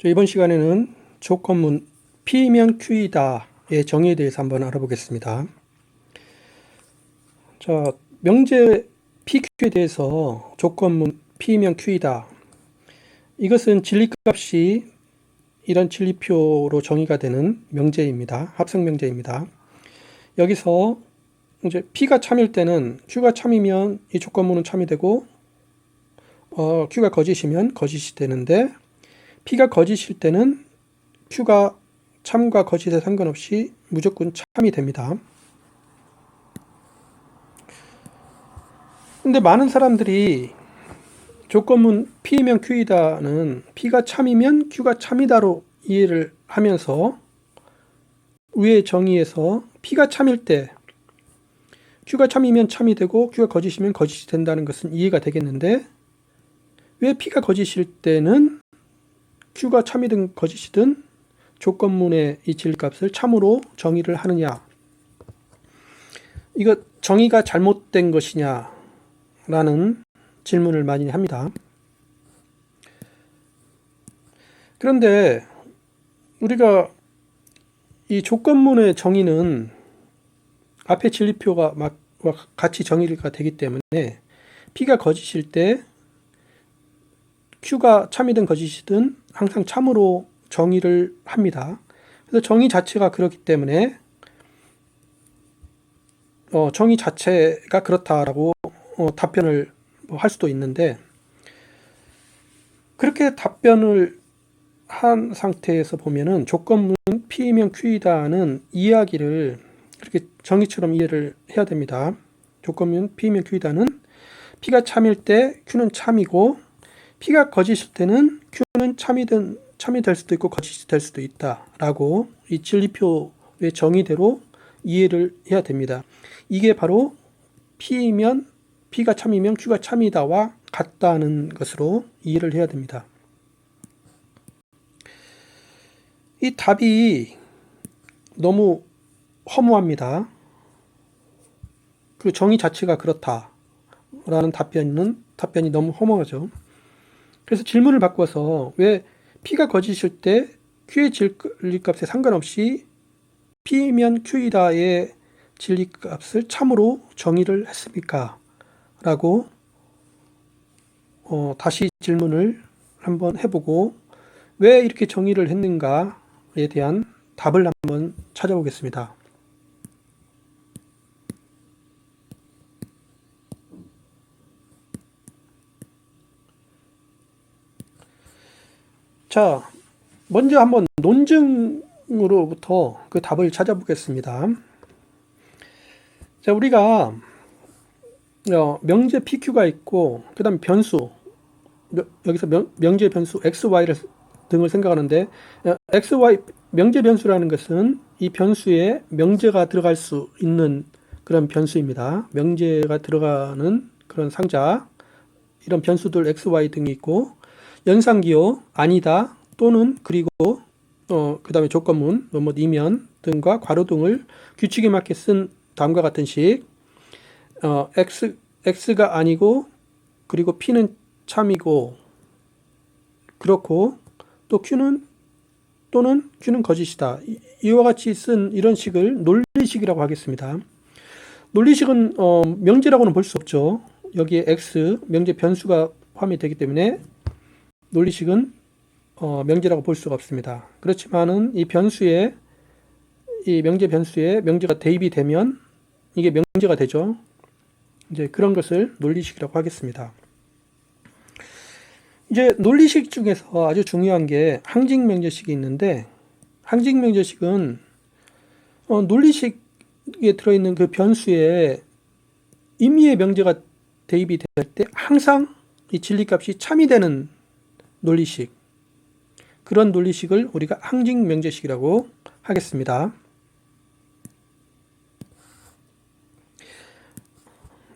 이번 시간에는 조건문 P면 Q이다의 정의에 대해서 한번 알아보겠습니다. 자, 명제 PQ에 대해서 조건문 P면 Q이다. 이것은 진리값이 이런 진리표로 정의가 되는 명제입니다. 합성 명제입니다. 여기서 이제 P가 참일 때는 Q가 참이면 이 조건문은 참이 되고 Q가 거짓이면 거짓이 되는데, P가 거짓일 때는 Q가 참과 거짓에 상관없이 무조건 참이 됩니다. 근데 많은 사람들이 조건문 P면 Q이다는 P가 참이면 Q가 참이다로 이해를 하면서 위의 정의에서 P가 참일 때 Q가 참이면 참이 되고 Q가 거짓이면 거짓이 된다는 것은 이해가 되겠는데, 왜 P가 거짓일 때는 Q가 참이든 거짓이든 조건문의 이 진리값을 참으로 정의를 하느냐? 이거 정의가 잘못된 것이냐? 라는 질문을 많이 합니다. 그런데 우리가 이 조건문의 정의는 앞에 진리표가 같이 정의가 되기 때문에 P가 거짓일 때 Q가 참이든 거짓이든 항상 참으로 정의를 합니다. 그래서 정의 자체가 그렇기 때문에 정의 자체가 그렇다라고 답변을 할 수도 있는데, 그렇게 답변을 한 상태에서 보면은 조건문 P면 Q이다는 이야기를 그렇게 정의처럼 이해를 해야 됩니다. 조건문 P면 Q이다는 P가 참일 때 Q는 참이고, P가 거짓일 때는 Q는 참이 될 수도 있고 거짓이 될 수도 있다라고 이 진리표의 정의대로 이해를 해야 됩니다. 이게 바로 P가 참이면 Q가 참이다와 같다는 것으로 이해를 해야 됩니다. 이 답이 너무 허무합니다. 그 정의 자체가 그렇다라는 답변이 너무 허무하죠. 그래서 질문을 바꿔서 왜 P가 거짓일 때 Q의 진리값에 상관없이 P면 Q이다의 진리값을 참으로 정의를 했습니까? 라고 다시 질문을 한번 해보고 왜 이렇게 정의를 했는가에 대한 답을 한번 찾아보겠습니다. 자, 먼저 한번 논증으로부터 그 답을 찾아보겠습니다. 자, 우리가 명제 PQ가 있고, 그 다음 변수, 여기서 명제 변수 XY 등을 생각하는데, XY 명제 변수라는 것은 이 변수에 명제가 들어갈 수 있는 그런 변수입니다. 명제가 들어가는 그런 상자, 이런 변수들 XY 등이 있고, 연산기호, 아니다, 또는, 그리고 그 다음에 조건문, 이면 등과 괄호 등을 규칙에 맞게 쓴 다음과 같은 식, X가 아니고, 그리고 P는 참이고, 그렇고, 또 Q는 거짓이다. 이와 같이 쓴 이런 식을 논리식이라고 하겠습니다. 논리식은 명제라고는 볼 수 없죠. 여기에 X, 명제 변수가 포함이 되기 때문에 논리식은 명제라고 볼 수가 없습니다. 그렇지만은 이 명제 변수에 명제가 대입이 되면 이게 명제가 되죠. 이제 그런 것을 논리식이라고 하겠습니다. 이제 논리식 중에서 아주 중요한 게 항직 명제식이 있는데, 항직 명제식은 논리식에 들어있는 그 변수에 임의의 명제가 대입이 될 때 항상 이 진리값이 참이 되는 논리식, 그런 논리식을 우리가 항직 명제식이라고 하겠습니다.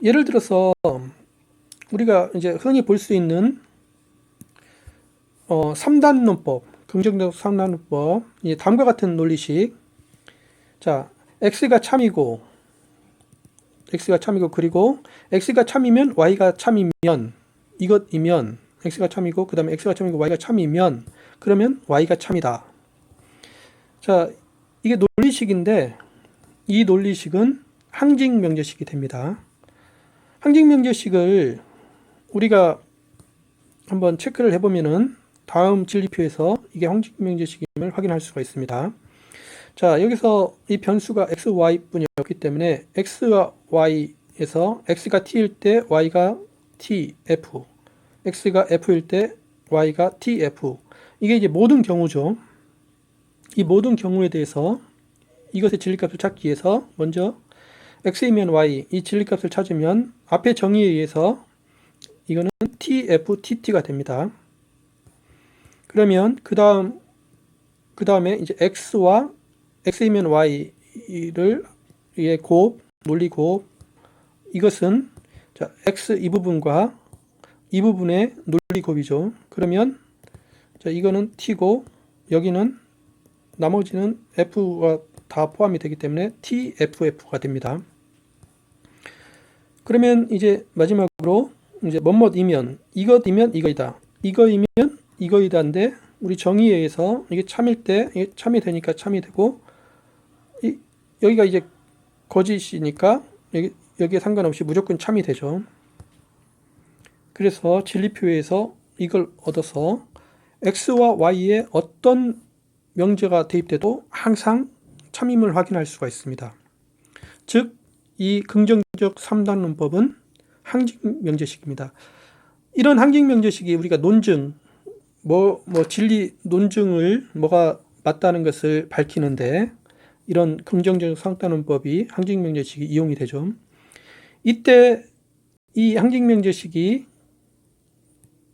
예를 들어서 우리가 이제 흔히 볼 수 있는 3단론법, 긍정적 3단론법, 다음과 같은 논리식. 자, X가 참이고, 그리고 X가 참이면 Y가 참이면, 이것이면 X가 참이고, 그 다음에 X가 참이고 Y가 참이면 그러면 y가 참이다. 자, 이게 논리식인데 이 논리식은 항직명제식이 됩니다. 항직명제식을 우리가 한번 체크를 해보면은 다음 진리표에서 이게 항직명제식임을 확인할 수가 있습니다. 자, 여기서 이 변수가 x, y뿐이 없기 때문에 x와 y에서 x가 t일 때 y가 tf, x가 f일 때 y가 tf. 이게 이제 모든 경우죠. 이 모든 경우에 대해서 이것의 진리값을 찾기 위해서 먼저 x이면 y, 이 진리값을 찾으면 앞의 정의에 의해서 이거는 tf, tt가 됩니다. 그러면 그 다음에 이제 x와 x이면 y를 위해 곱, 논리 곱, 이것은 자, x 이 부분과 이 부분의 논리 곱이죠. 그러면 자, 이거는 t고 여기는 나머지는 f가 다 포함이 되기 때문에 tff가 됩니다. 그러면 이제 마지막으로 이제 뭐뭐이면 이것이면 이거이다. 이거이면 이거이다인데 우리 정의에 의해서 이게 참일 때 이게 참이 되니까 참이 되고 여기가 이제 거짓이니까 여기에 상관없이 무조건 참이 되죠. 그래서 진리표에서 이걸 얻어서 x와 y에 어떤 명제가 대입돼도 항상 참임을 확인할 수가 있습니다. 즉, 이 긍정적 3단 논법은 항직명제식입니다. 이런 항직명제식이 우리가 논증, 진리 논증을 뭐가 맞다는 것을 밝히는데 이런 긍정적 3단 논법이 항직명제식이 이용이 되죠. 이때 이 항직명제식이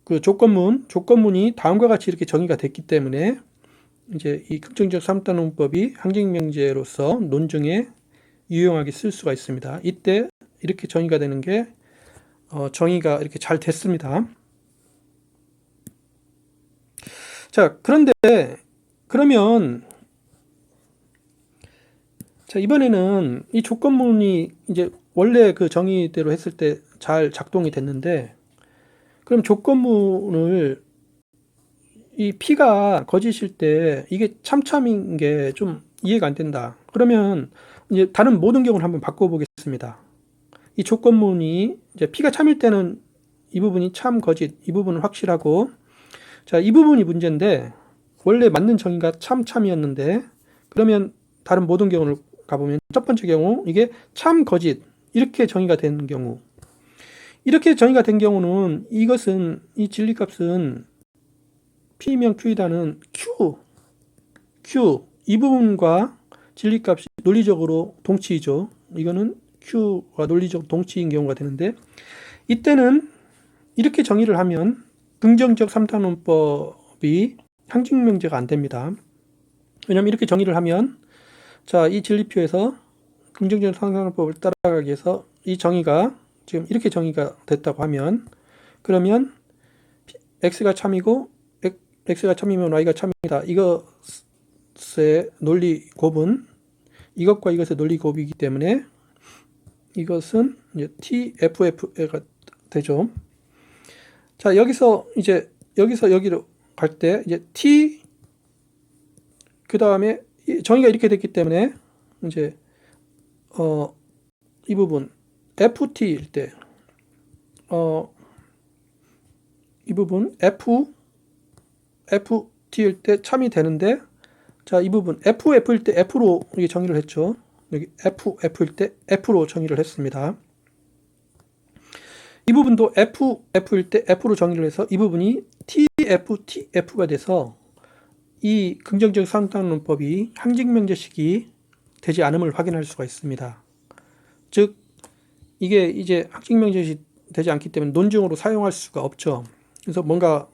그 조건문이 다음과 같이 이렇게 정의가 됐기 때문에 이제 이 긍정적 3단 논법이 항직명제로서 논증에 유용하게 쓸 수가 있습니다. 이때 이렇게 정의가 되는 게 정의가 이렇게 잘 됐습니다. 자, 그러면 자, 이번에는 이 조건문이 이제 원래 그 정의대로 했을 때 잘 작동이 됐는데 그럼 조건문을 이 P가 거짓일 때 이게 참참인 게 좀 이해가 안 된다. 그러면 이제 다른 모든 경우를 한번 바꿔보겠습니다. 이 조건문이 이제 P가 참일 때는 이 부분이 참 거짓, 이 부분은 확실하고 자, 이 부분이 문제인데 원래 맞는 정의가 참이었는데 그러면 다른 모든 경우를 가보면 첫 번째 경우 이게 참 거짓 이렇게 정의가 된 경우 이렇게 정의가 된 경우는 이것은 이 진리값은 P면 Q이다는 Q 이 부분과 진리값이 논리적으로 동치이죠. 이거는 Q가 논리적 동치인 경우가 되는데 이때는 이렇게 정의를 하면 긍정적 3단원법이 항직명제가 안 됩니다. 왜냐하면 이렇게 정의를 하면 자, 이 진리표에서 긍정적 3단원법을 따라가기 위해서 이 정의가 지금 이렇게 정의가 됐다고 하면 그러면 x가 참이고 x가 참이면 y가 참이다. 이것의 논리 곱은 이것과 이것의 논리 곱이기 때문에 이것은 이제 tff가 되죠. 자, 여기서 여기로 갈 때 이제 t 그 다음에 정의가 이렇게 됐기 때문에 이제 이 부분 ft일 때 이 부분 ft일 때 참이 되는데 자, 이 부분 f일 때 f로 이게 정의를 했죠. 여기 f일 때 f로 정의를 했습니다. 이 부분도 f일 때 f로 정의를 해서 이 부분이 tf가 돼서 이 긍정적 3단 논법이 항직명제식이 되지 않음을 확인할 수가 있습니다. 즉 이게 이제 항직명제식이 되지 않기 때문에 논증으로 사용할 수가 없죠. 그래서 뭔가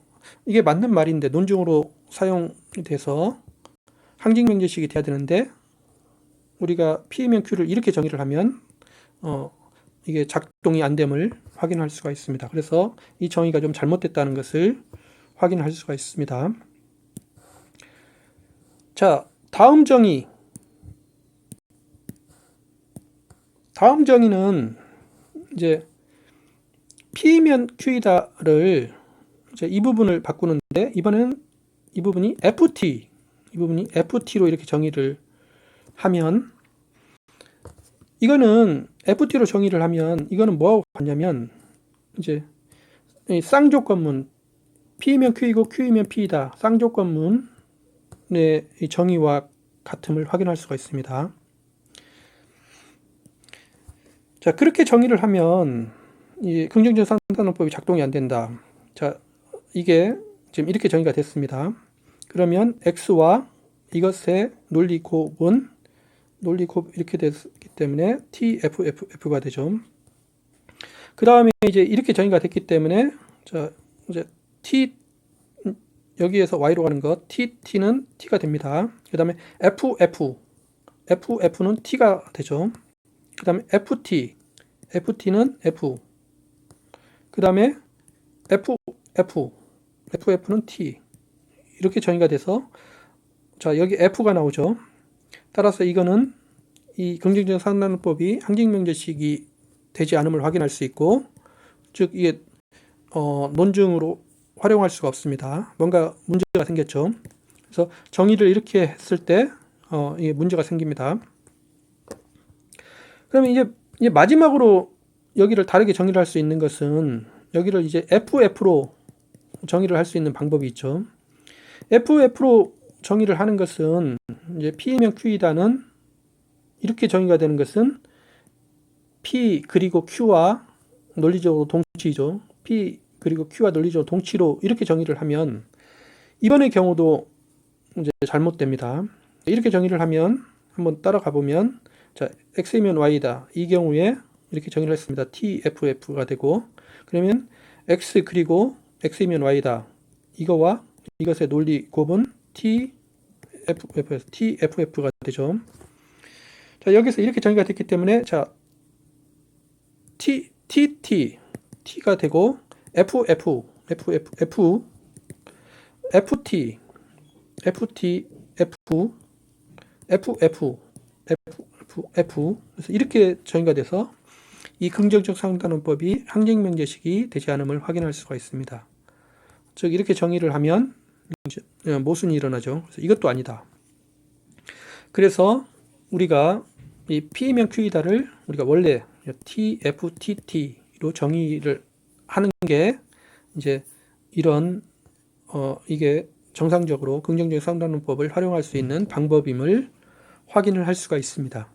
이게 맞는 말인데 논증으로 사용이 돼서 항직명제식이 돼야 되는데 우리가 P면 Q를 이렇게 정의를 하면 이게 작동이 안 됨을 확인할 수가 있습니다. 그래서 이 정의가 좀 잘못됐다는 것을 확인할 수가 있습니다. 자, 다음 정의는 이제 P면 Q이다를 이제 이 부분을 바꾸는데 이번에는 이 부분이 FT로 이렇게 정의를 하면, 이거는 FT로 정의를 하면 이거는 뭐하고 같냐면 이제 이 쌍조건문 P이면 Q이고 Q이면 P이다. 쌍조건문의 이 정의와 같음을 확인할 수가 있습니다. 자, 그렇게 정의를 하면 이 긍정적 상단원법이 작동이 안 된다. 자, 이게 지금 이렇게 정의가 됐습니다. 그러면 X와 이것의 논리곱은 논리곱 이렇게 됐기 때문에 TFF가 되죠. 그 다음에 이제 이렇게 정의가 됐기 때문에 자, 이제 T 여기에서 Y로 가는 것 T는 T가 됩니다. 그 다음에 FF는 T가 되죠. 그 다음에 FT는 F. 그 다음에 FF는 T. 이렇게 정의가 돼서 자, 여기 F가 나오죠. 따라서 이거는 이 긍정적 상단법이 항직명제식이 되지 않음을 확인할 수 있고, 즉 이게 논증으로 활용할 수가 없습니다. 뭔가 문제가 생겼죠. 그래서 정의를 이렇게 했을 때 이게 문제가 생깁니다. 그러면 이제 마지막으로 여기를 다르게 정의를 할 수 있는 것은 여기를 이제 FF로 정의를 할 수 있는 방법이 있죠. FF로 정의를 하는 것은 이제 P이면 Q이다는 이렇게 정의가 되는 것은 P 그리고 Q와 논리적으로 동치죠. P 그리고 Q와 논리적으로 동치로 이렇게 정의를 하면 이번의 경우도 이제 잘못됩니다. 이렇게 정의를 하면 한번 따라가 보면 자, X이면 Y다. 이 경우에 이렇게 정의를 했습니다. TFF가 되고, 그러면 X 그리고 X이면 Y다. 이거와 이것의 논리곱은 TFF가 되죠. 자, 여기서 이렇게 정의가 됐기 때문에 자, T가 되고 FT 그래서 이렇게 정의가 돼서 이 긍정적 상단원법이 항직명제식이 되지 않음을 확인할 수가 있습니다. 즉 이렇게 정의를 하면 모순이 일어나죠. 그래서 이것도 아니다. 그래서 우리가 이 P이면 Q이다를 우리가 원래 TFTT로 정의를 하는 게 이제 이런 이게 정상적으로 긍정적 상단원법을 활용할 수 있는 방법임을 확인을 할 수가 있습니다.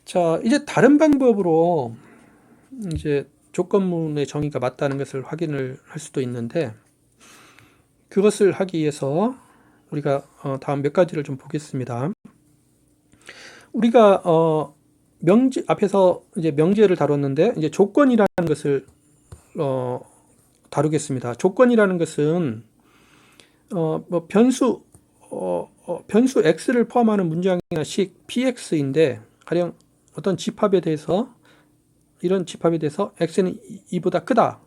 자, 이제 다른 방법으로 이제 조건문의 정의가 맞다는 것을 확인을 할 수도 있는데, 그것을 하기 위해서 우리가 다음 몇 가지를 좀 보겠습니다. 우리가 명제 앞에서 이제 명제를 다뤘는데 이제 조건이라는 것을 다루겠습니다. 조건이라는 것은 뭐 변수 x를 포함하는 문장이나 식 px인데, 가령 어떤 집합에 대해서 이런 집합에 대해서 x는 2보다 크다.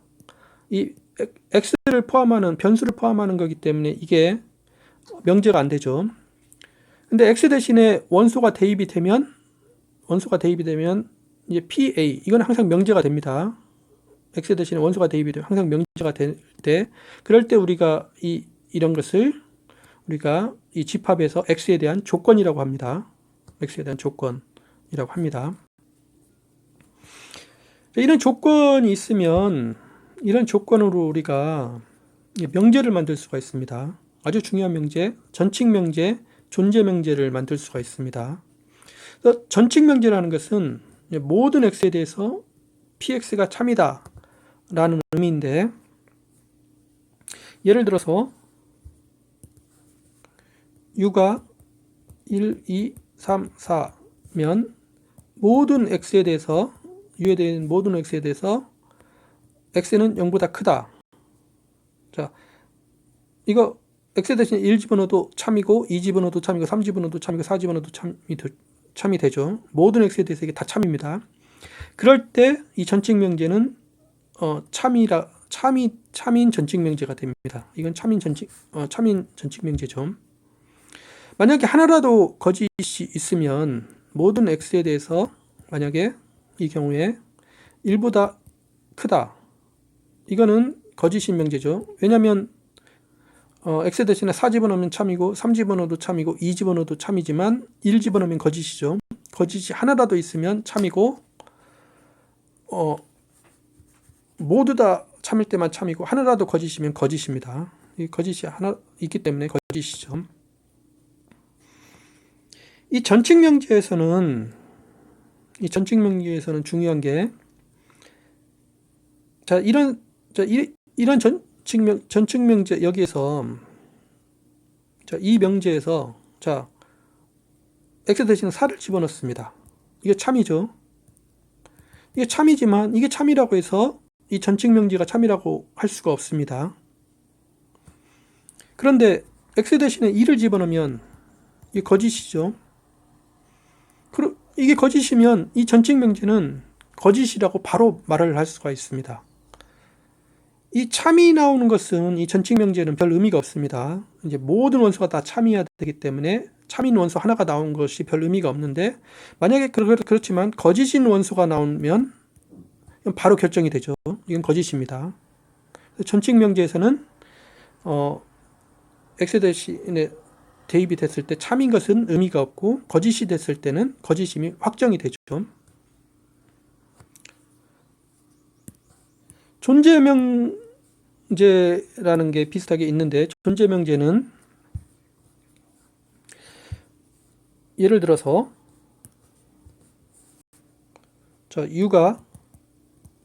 이 x를 포함하는 변수를 포함하는 거기 때문에 이게 명제가 안 되죠. 근데 x 대신에 원소가 대입이 되면 이제 PA 이건 항상 명제가 됩니다. x 대신에 원소가 대입이 되면 항상 명제가 될 때, 그럴 때 우리가 이런 것을 우리가 이 집합에서 x에 대한 조건이라고 합니다. x에 대한 조건이라고 합니다. 이런 조건이 있으면 이런 조건으로 우리가 명제를 만들 수가 있습니다. 아주 중요한 명제, 전칙 명제, 존재 명제를 만들 수가 있습니다. 전칙 명제라는 것은 모든 x에 대해서 px가 참이다 라는 의미인데, 예를 들어서 u가 1, 2, 3, 4면 모든 x에 대해서 u에 대한 모든 x에 대해서 x는 0보다 크다. 자, 이거 x 대신 1 집어넣어도 참이고 2 집어넣어도 참이고 3 집어넣어도 참이고 4 집어넣어도 참이 되죠. 모든 x에 대해서 이게 다 참입니다. 그럴 때 이 전칙 명제는 참인 전칙 명제가 됩니다. 이건 참인 전칙 명제죠. 만약에 하나라도 거짓이 있으면 모든 x에 대해서 만약에 이 경우에 1보다 크다. 이거는 거짓인 명제죠. 왜냐하면 x 대신에 4 집어넣으면 참이고 3 집어넣어도 참이고 2 집어넣어도 참이지만 1 집어넣으면 거짓이죠. 거짓이 하나라도 있으면 참이고 모두 다 참일 때만 참이고 하나라도 거짓이면 거짓입니다. 이 거짓이 하나 있기 때문에 거짓이죠. 이 전칙 명제에서는 중요한 게 이런 전칙 명제 여기에서 이 명제에서 x 대신에 4를 집어넣습니다. 이게 참이죠. 이게 참이지만 이게 참이라고 해서 이 전칙 명제가 참이라고 할 수가 없습니다. 그런데 x 대신에 2를 집어넣으면 이게 거짓이죠. 이게 거짓이면 이 전칙 명제는 거짓이라고 바로 말을 할 수가 있습니다. 이 참이 나오는 것은 이 전칙 명제는 별 의미가 없습니다. 이제 모든 원소가 다 참이어야 되기 때문에 참인 원소 하나가 나온 것이 별 의미가 없는데, 만약에 그렇지만 거짓인 원소가 나오면 바로 결정이 되죠. 이건 거짓입니다. 전칙 명제에서는 x 대신에 대입이 됐을 때 참인 것은 의미가 없고 거짓이 됐을 때는 거짓임이 확정이 되죠. 존재명제라는 게 비슷하게 있는데, 존재명제는 예를 들어서 U가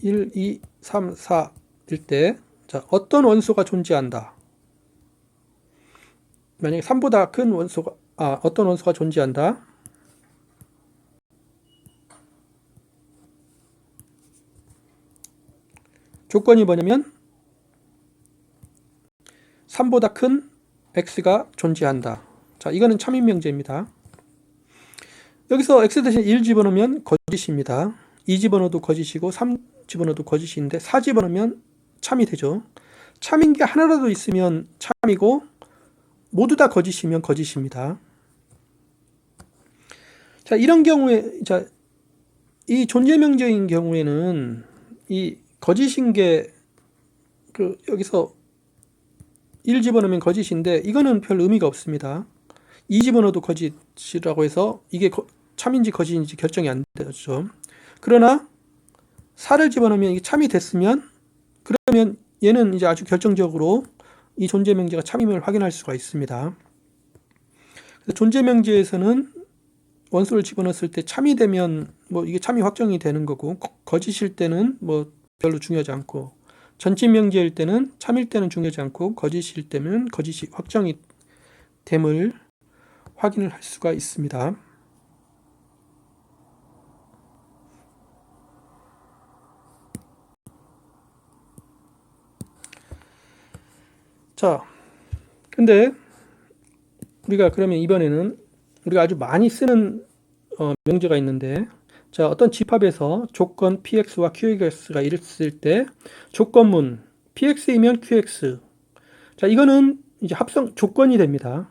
1, 2, 3, 4일 때 어떤 원소가 존재한다. 만약에 3보다 큰 원소가 어떤 원소가 존재한다. 조건이 뭐냐면 3보다 큰 x가 존재한다. 이거는 참인 명제입니다. 여기서 x 대신 1 집어넣으면 거짓입니다. 2 집어넣어도 거짓이고 3 집어넣어도 거짓인데 4 집어넣으면 참이 되죠. 참인 게 하나라도 있으면 참이고 모두 다 거짓이면 거짓입니다. 이런 경우에 이 존재 명제인 경우에는 이 거짓인 게 여기서 1 집어넣으면 거짓인데 이거는 별 의미가 없습니다. 2 집어넣어도 거짓이라고 해서 이게 참인지 거짓인지 결정이 안 되죠. 그러나 4를 집어넣으면 이게 참이 됐으면, 그러면 얘는 이제 아주 결정적으로 이 존재 명제가 참임을 확인할 수가 있습니다. 존재 명제에서는 원소를 집어넣었을 때 참이 되면 이게 참이 확정이 되는 거고, 거짓일 때는 별로 중요하지 않고, 전칙 명제일 때는 참일 때는 중요하지 않고 거짓일 때는 거짓이 확정이 됨을 확인을 할 수가 있습니다. 근데 우리가 그러면 이번에는 우리가 아주 많이 쓰는 명제가 있는데, 어떤 집합에서 조건 px와 qx가 있을 때 조건문 px이면 qx, 이거는 이제 합성 조건이 됩니다.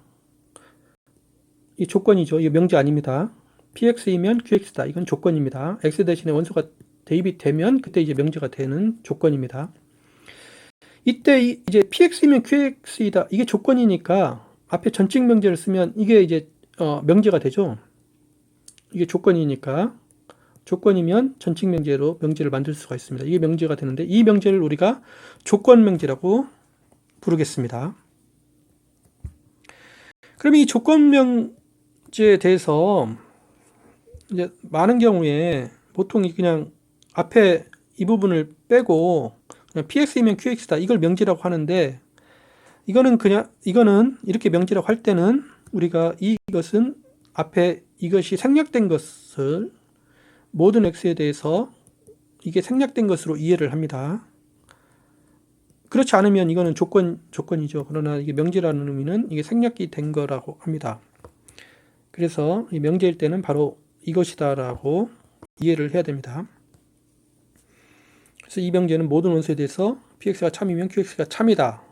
이 조건이죠. 이 명제 아닙니다. px이면 qx다. 이건 조건입니다. x 대신에 원소가 대입이 되면 그때 이제 명제가 되는 조건입니다. 이때 이제 px이면 qx이다. 이게 조건이니까 앞에 전칙 명제를 쓰면 이게 이제 명제가 되죠. 이게 조건이니까, 조건이면 전칙 명제로 명제를 만들 수가 있습니다. 이게 명제가 되는데 이 명제를 우리가 조건 명제라고 부르겠습니다. 그럼 이 조건 명제에 대해서 이제 많은 경우에 보통 그냥 앞에 이 부분을 빼고 그냥 px이면 qx다 이걸 명제라고 하는데, 이거는 이렇게 명제라고 할 때는 우리가 이것은 앞에 이것이 생략된 것을 모든 x에 대해서 이게 생략된 것으로 이해를 합니다. 그렇지 않으면 이거는 조건이죠. 그러나 이게 명제라는 의미는 이게 생략이 된 거라고 합니다. 그래서 이 명제일 때는 바로 이것이다라고 이해를 해야 됩니다. 그래서 이 명제는 모든 원소에 대해서 px가 참이면 qx가 참이다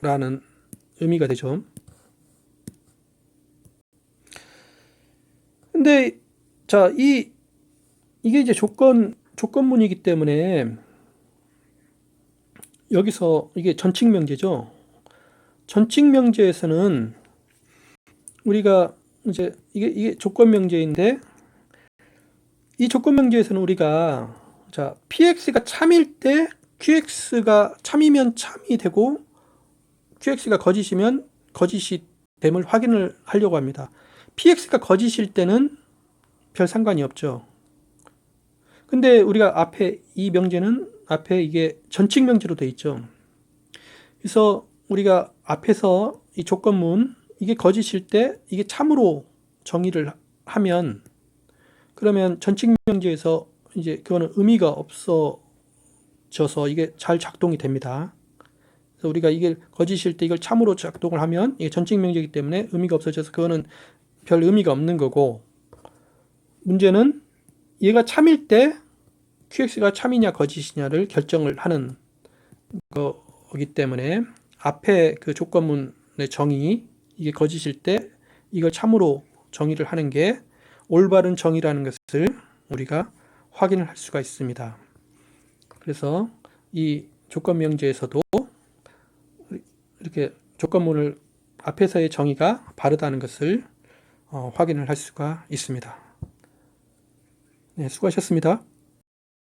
라는 의미가 되죠. 근데 이게 이제 조건문이기 때문에 여기서 이게 전칙 명제죠. 전칙 명제에서는 우리가 이제 이게 조건 명제인데, 이 조건 명제에서는 우리가 자, px가 참일 때 qx가 참이면 참이 되고 qx가 거짓이면 거짓이 됨을 확인을 하려고 합니다. px가 거짓일 때는 별 상관이 없죠. 근데 우리가 앞에 이 명제는 앞에 이게 전칙 명제로 되어 있죠. 그래서 우리가 앞에서 이 조건문 이게 거짓일 때 이게 참으로 정의를 하면, 그러면 전칙 명제에서 이제 그거는 의미가 없어져서 이게 잘 작동이 됩니다. 그래서 우리가 이게 거짓일 때 이걸 참으로 작동을 하면 이게 전칙 명제이기 때문에 의미가 없어져서 그거는 별 의미가 없는 거고, 문제는 얘가 참일 때 QX가 참이냐 거짓이냐를 결정을 하는 거기 때문에 앞에 그 조건문의 정의, 이게 거짓일 때 이걸 참으로 정의를 하는 게 올바른 정의라는 것을 우리가 확인을 할 수가 있습니다. 그래서 이 조건 명제에서도 이렇게 조건문을 앞에서의 정의가 바르다는 것을 확인을 할 수가 있습니다. 네, 수고하셨습니다.